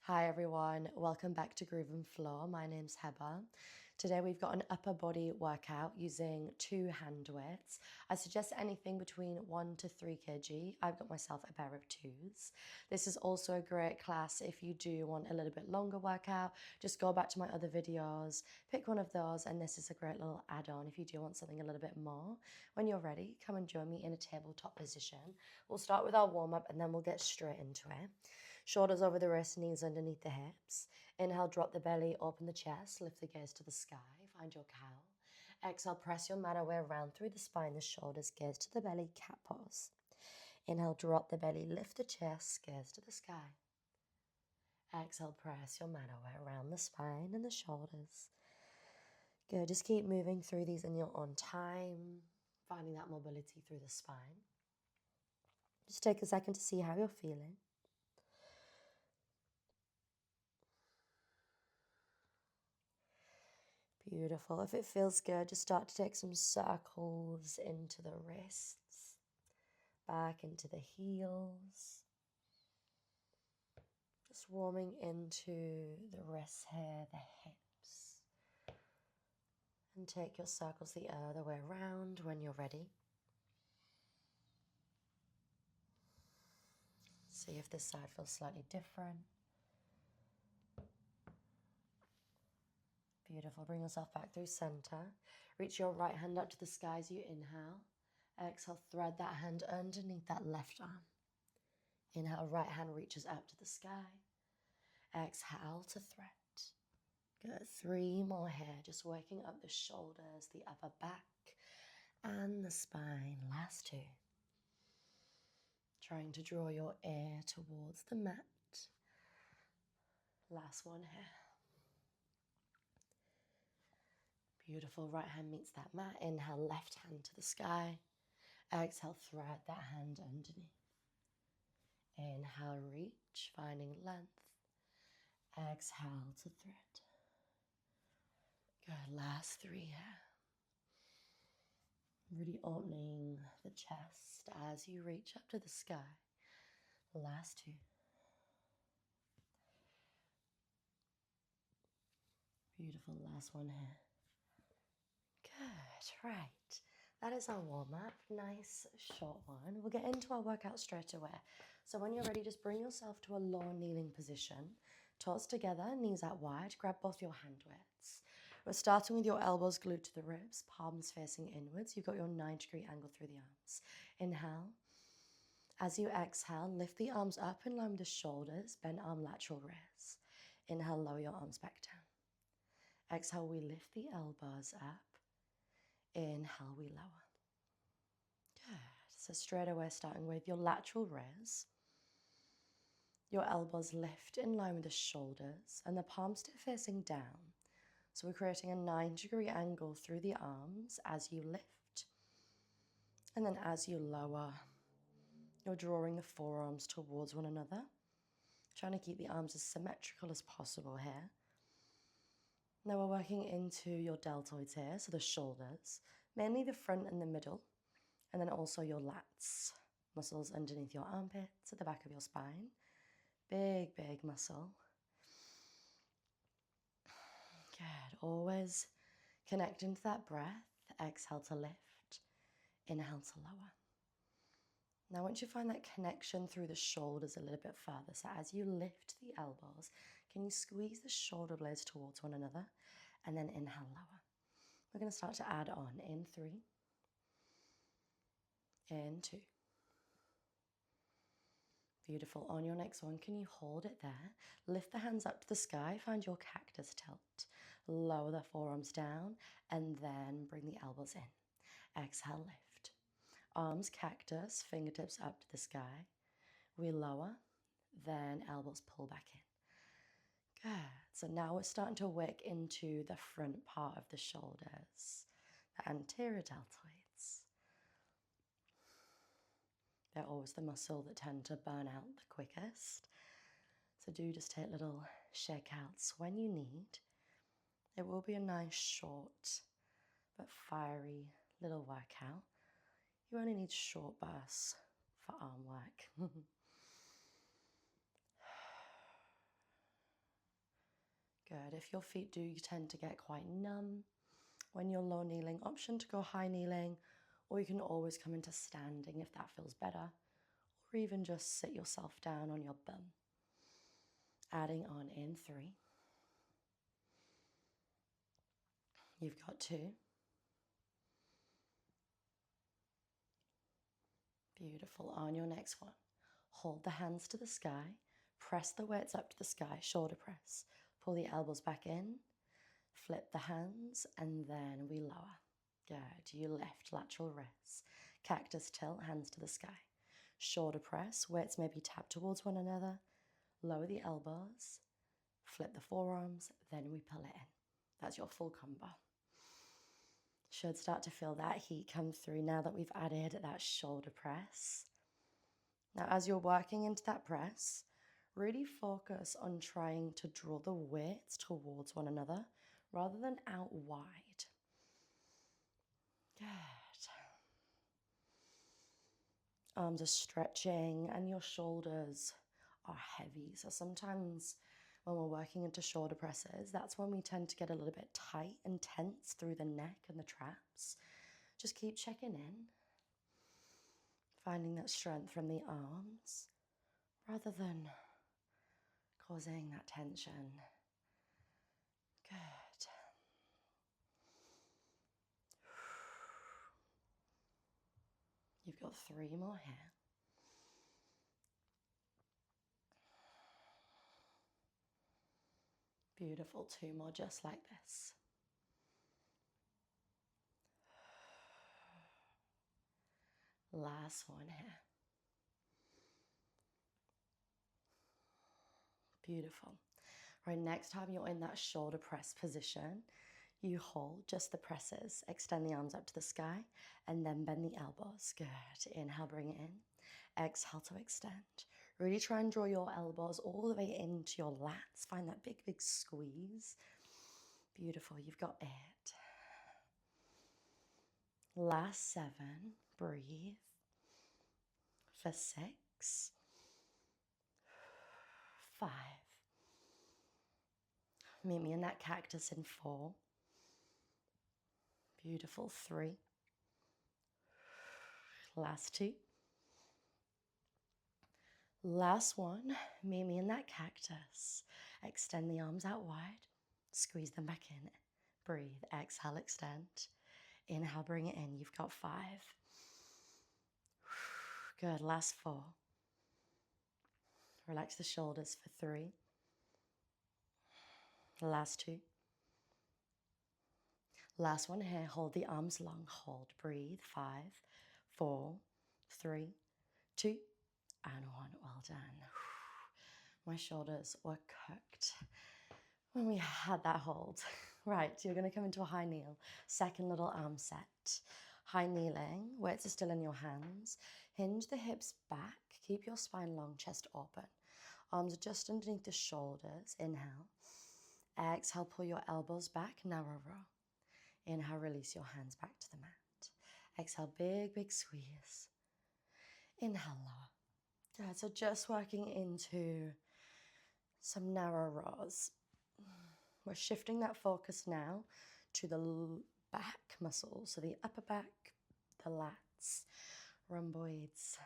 Hi everyone, welcome back to Groove and Floor. My name's Heba. Today we've got an upper body workout using 2 hand weights. I suggest anything between 1 to 3 kg. I've got myself a pair of 2s. This is also a great class if you do want a little bit longer workout. Just go back to my other videos, pick one of those, and this is a great little add-on if you do want something a little bit more. When you're ready, come and join me in a tabletop position. We'll start with our warm-up and then we'll get straight into it. Shoulders over the wrists, knees underneath the hips. Inhale, drop the belly, open the chest, lift the gaze to the sky, find your cow. Exhale, press your mat away around through the spine, the shoulders, gaze to the belly, cat pose. Inhale, drop the belly, lift the chest, gaze to the sky. Exhale, press your mat away around the spine and the shoulders. Good, just keep moving through these in your own time, finding that mobility through the spine. Just take a second to see how you're feeling. Beautiful. If it feels good, just start to take some circles into the wrists, back into the heels. Just warming into the wrists here, the hips. And take your circles the other way around when you're ready. See if this side feels slightly different. Beautiful. Bring yourself back through center. Reach your right hand up to the sky as you inhale. Exhale, thread that hand underneath that left arm. Inhale, right hand reaches up to the sky. Exhale to thread. Good. 3 more here. Just working up the shoulders, the upper back, and the spine. Last 2. Trying to draw your ear towards the mat. Last one here. Beautiful. Right hand meets that mat. Inhale, left hand to the sky. Exhale, thread that hand underneath. Inhale, reach, finding length. Exhale to thread. Good. Last 3 here. Really opening the chest as you reach up to the sky. Last 2. Beautiful. Last one here. Good. Right. That is our warm-up. Nice short one. We'll get into our workout straight away. So when you're ready, just bring yourself to a low kneeling position. Toes together, knees out wide. Grab both your hand weights. We're starting with your elbows glued to the ribs, palms facing inwards. You've got your 90-degree angle through the arms. Inhale. As you exhale, lift the arms up in line with the shoulders, bend arm lateral raise. Inhale, lower your arms back down. Exhale, we lift the elbows up. Inhale, we lower. Good. So straight away, starting with your lateral raise. Your elbows lift in line with the shoulders and the palms stay facing down. So we're creating a 90-degree angle through the arms as you lift. And then as you lower, you're drawing the forearms towards one another. Trying to keep the arms as symmetrical as possible here. Now we're working into your deltoids here, so the shoulders, mainly the front and the middle, and then also your lats, muscles underneath your armpits, at the back of your spine. Big, big muscle. Good. Always connect into that breath. Exhale to lift. Inhale to lower. Now once you find that connection through the shoulders a little bit further, so as you lift the elbows, can you squeeze the shoulder blades towards one another and then inhale, lower. We're going to start to add on in 3, in 2. Beautiful. On your next one, can you hold it there? Lift the hands up to the sky, find your cactus tilt. Lower the forearms down and then bring the elbows in. Exhale, lift. Arms cactus, fingertips up to the sky. We lower, then elbows pull back in. Good. So now we're starting to work into the front part of the shoulders, the anterior deltoids. They're always the muscle that tend to burn out the quickest. So do just take little shakeouts when you need. It will be a nice short but fiery little workout. You only need short bursts for arm work. Good. If your feet do tend to get quite numb when you're low kneeling, option to go high kneeling, or you can always come into standing if that feels better, or even just sit yourself down on your bum. Adding on in 3. You've got 2. Beautiful. On your next one, hold the hands to the sky, press the weights up to the sky, shoulder press. Pull the elbows back in, flip the hands, and then we lower. Good. You lift, lateral rest. Cactus tilt, hands to the sky. Shoulder press, weights maybe tap towards one another. Lower the elbows, flip the forearms, then we pull it in. That's your full combo. Should start to feel that heat come through now that we've added that shoulder press. Now, as you're working into that press, really focus on trying to draw the weights towards one another rather than out wide. Good. Arms are stretching and your shoulders are heavy. So sometimes when we're working into shoulder presses, that's when we tend to get a little bit tight and tense through the neck and the traps. Just keep checking in, finding that strength from the arms rather than causing that tension. Good. You've got 3 more here. Beautiful. 2 more just like this. Last one here. Beautiful. Right, next time you're in that shoulder press position, you hold just the presses. Extend the arms up to the sky and then bend the elbows. Good. Inhale, bring it in. Exhale to extend. Really try and draw your elbows all the way into your lats. Find that big, big squeeze. Beautiful. You've got it. Last 7. Breathe. For 6. 5. Meet me in that cactus in 4. Beautiful. 3. Last 2. Last 1. Meet me in that cactus. Extend the arms out wide. Squeeze them back in. Breathe. Exhale, extend. Inhale, bring it in. You've got 5. Good. Last 4. Relax the shoulders for 3. Last 2. Last one here. Hold the arms long. Hold. Breathe. 5, 4, 3, 2, and 1. Well done. My shoulders were cooked when we had that hold. Right, so you're going to come into a high kneel. Second little arm set. High kneeling, weights are still in your hands. Hinge the hips back. Keep your spine long, chest open. Arms are just underneath the shoulders. Inhale. Exhale, pull your elbows back, narrow row. Inhale, release your hands back to the mat. Exhale, big, big squeeze. Inhale, lower. Good, so just working into some narrow rows. We're shifting that focus now to the back muscles, so the upper back, the lats, rhomboids.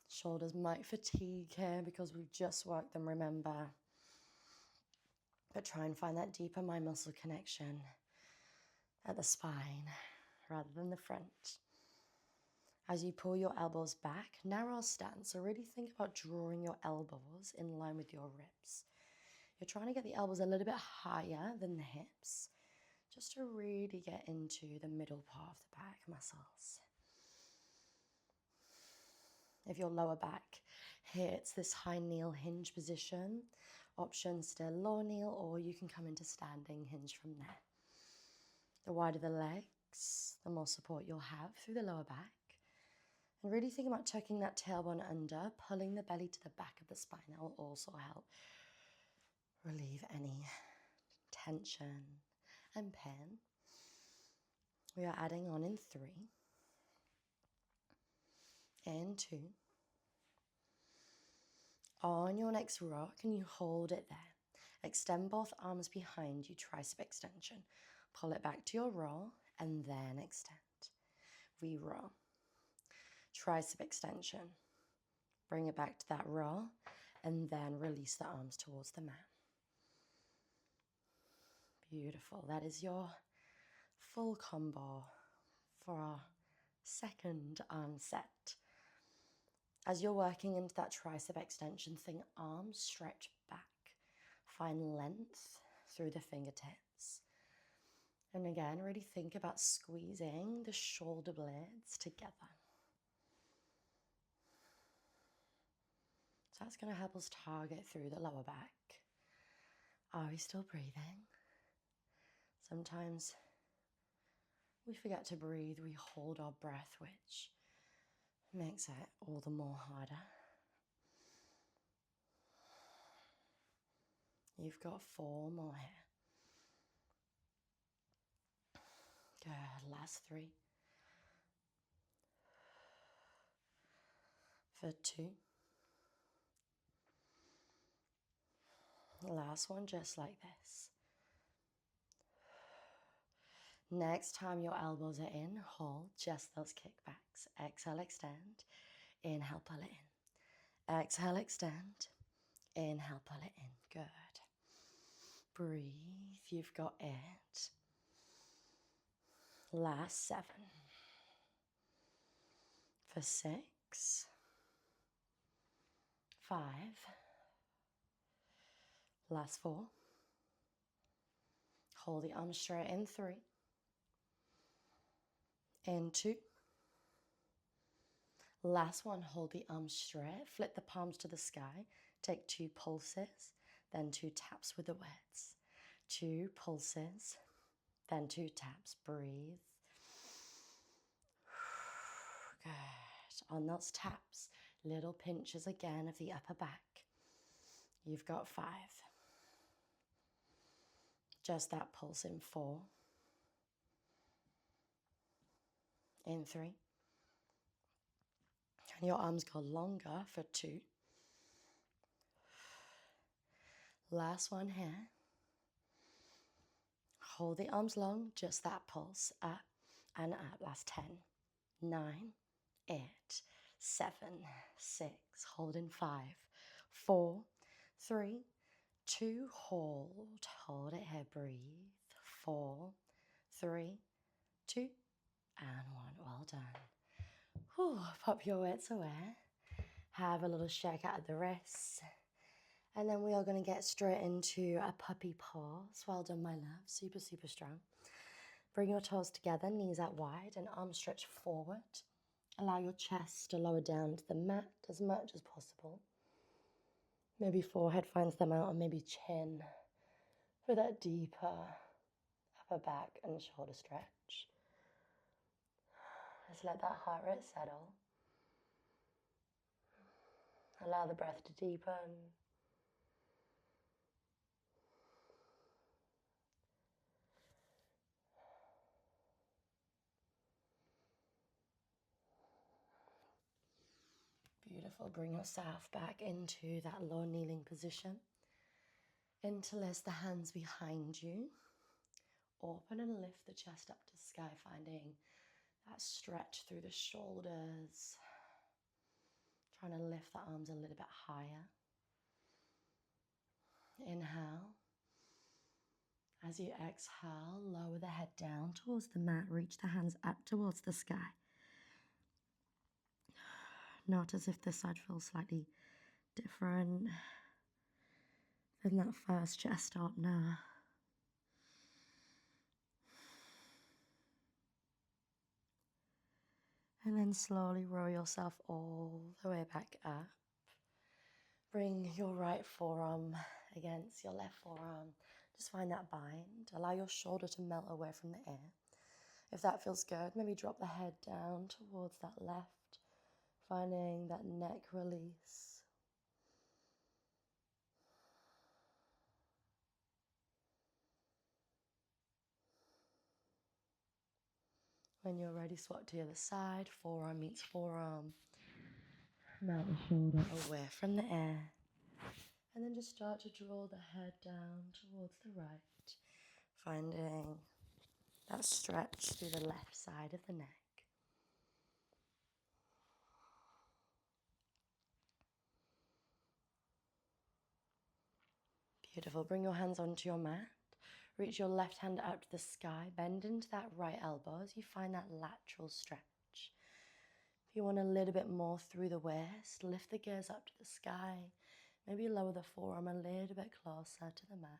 Shoulders might fatigue here because we've just worked them, remember. But try and find that deeper mind muscle connection at the spine rather than the front. As you pull your elbows back, narrow stance. So really think about drawing your elbows in line with your ribs. You're trying to get the elbows a little bit higher than the hips, just to really get into the middle part of the back muscles. If your lower back hits this high kneel hinge position, option still low kneel, or you can come into standing hinge from there. The wider the legs, the more support you'll have through the lower back. And really think about tucking that tailbone under, pulling the belly to the back of the spine. That will also help relieve any tension and pain. We are adding on in 3, in 2, On your next rock, can you hold it there? Extend both arms behind you, tricep extension. Pull it back to your roll and then extend. Re-roll. Tricep extension. Bring it back to that roll and then release the arms towards the mat. Beautiful. That is your full combo for our second arm set. As you're working into that tricep extension thing, arms stretch back. Find length through the fingertips. And again, really think about squeezing the shoulder blades together. So that's going to help us target through the lower back. Are we still breathing? Sometimes we forget to breathe. We hold our breath, which makes it all the more harder. You've got 4 more here. Good. Last 3. For 2. Last one, just like this. Next time your elbows are in, hold just those kickbacks. Exhale, extend. Inhale, pull it in. Exhale, extend. Inhale, pull it in. Good. Breathe. You've got it. Last 7. For 6. 5. Last 4. Hold the arms straight in 3. In 2. Last one, hold the arms straight. Flip the palms to the sky. Take 2 pulses, then 2 taps with the words. 2 pulses, then 2 taps. Breathe. Good. On those taps, little pinches again of the upper back. You've got 5. Just that pulse in 4. In 3. And your arms go longer for 2. Last one here. Hold the arms long, just that pulse, up and up. Last 10, 9, 8, 7, 6, hold in 5, 4, 3, 2, hold it here, breathe, 4, 3, 2, and 1, well done. Whew, pop your weights away, have a little shake out of the wrists, and then we are going to get straight into a puppy pose. Well done, my love, super, super strong. Bring your toes together, knees out wide, and arms stretch forward. Allow your chest to lower down to the mat as much as possible. Maybe forehead finds the mat, or maybe chin for that deeper upper back and shoulder stretch. Just let that heart rate settle. Allow the breath to deepen. Beautiful. Bring yourself back into that low kneeling position. Interlace the hands behind you. Open and lift the chest up to sky, finding that stretch through the shoulders. Trying to lift the arms a little bit higher. Inhale. As you exhale, lower the head down towards the mat. Reach the hands up towards the sky. Notice if this side feels slightly different than that first chest opener. And then slowly roll yourself all the way back up. Bring your right forearm against your left forearm. Just find that bind. Allow your shoulder to melt away from the air. If that feels good, maybe drop the head down towards that left. Finding that neck release. When you're ready, swap to the other side. Forearm meets forearm. Melt the shoulder away from the air. And then just start to draw the head down towards the right, finding that stretch through the left side of the neck. Beautiful. Bring your hands onto your mat. Reach your left hand out to the sky. Bend into that right elbow as you find that lateral stretch. If you want a little bit more through the waist, lift the gaze up to the sky. Maybe lower the forearm a little bit closer to the mat.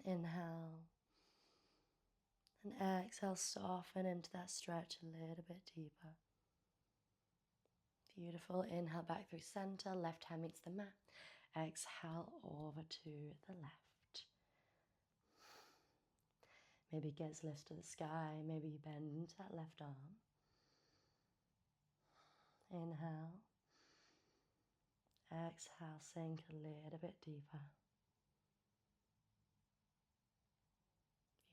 Inhale. And exhale, soften into that stretch a little bit deeper. Beautiful. Inhale back through center. Left hand meets the mat. Exhale over to the left. Maybe gaze lifts to the sky. Maybe you bend into that left arm. Inhale. Exhale, sink a little bit deeper.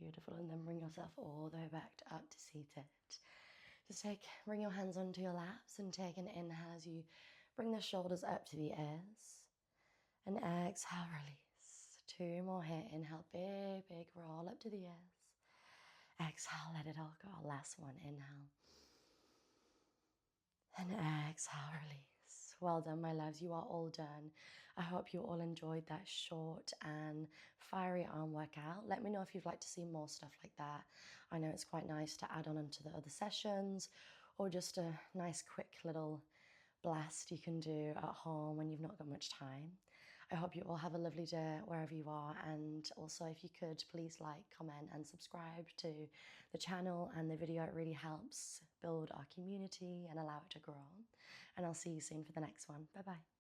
Beautiful. And then bring yourself all the way back up to seated. Just bring your hands onto your laps and take an inhale as you bring the shoulders up to the ears. And exhale, release. 2 more here. Inhale, big, big roll up to the ears. Exhale, let it all go. Last one, inhale. And exhale, release. Well done, my loves. You are all done. I hope you all enjoyed that short and fiery arm workout. Let me know if you'd like to see more stuff like that. I know it's quite nice to add on into the other sessions, or just a nice quick little blast you can do at home when you've not got much time. I hope you all have a lovely day wherever you are, and also if you could please like, comment and subscribe to the channel and the video. It really helps build our community and allow it to grow. And I'll see you soon for the next one. Bye bye.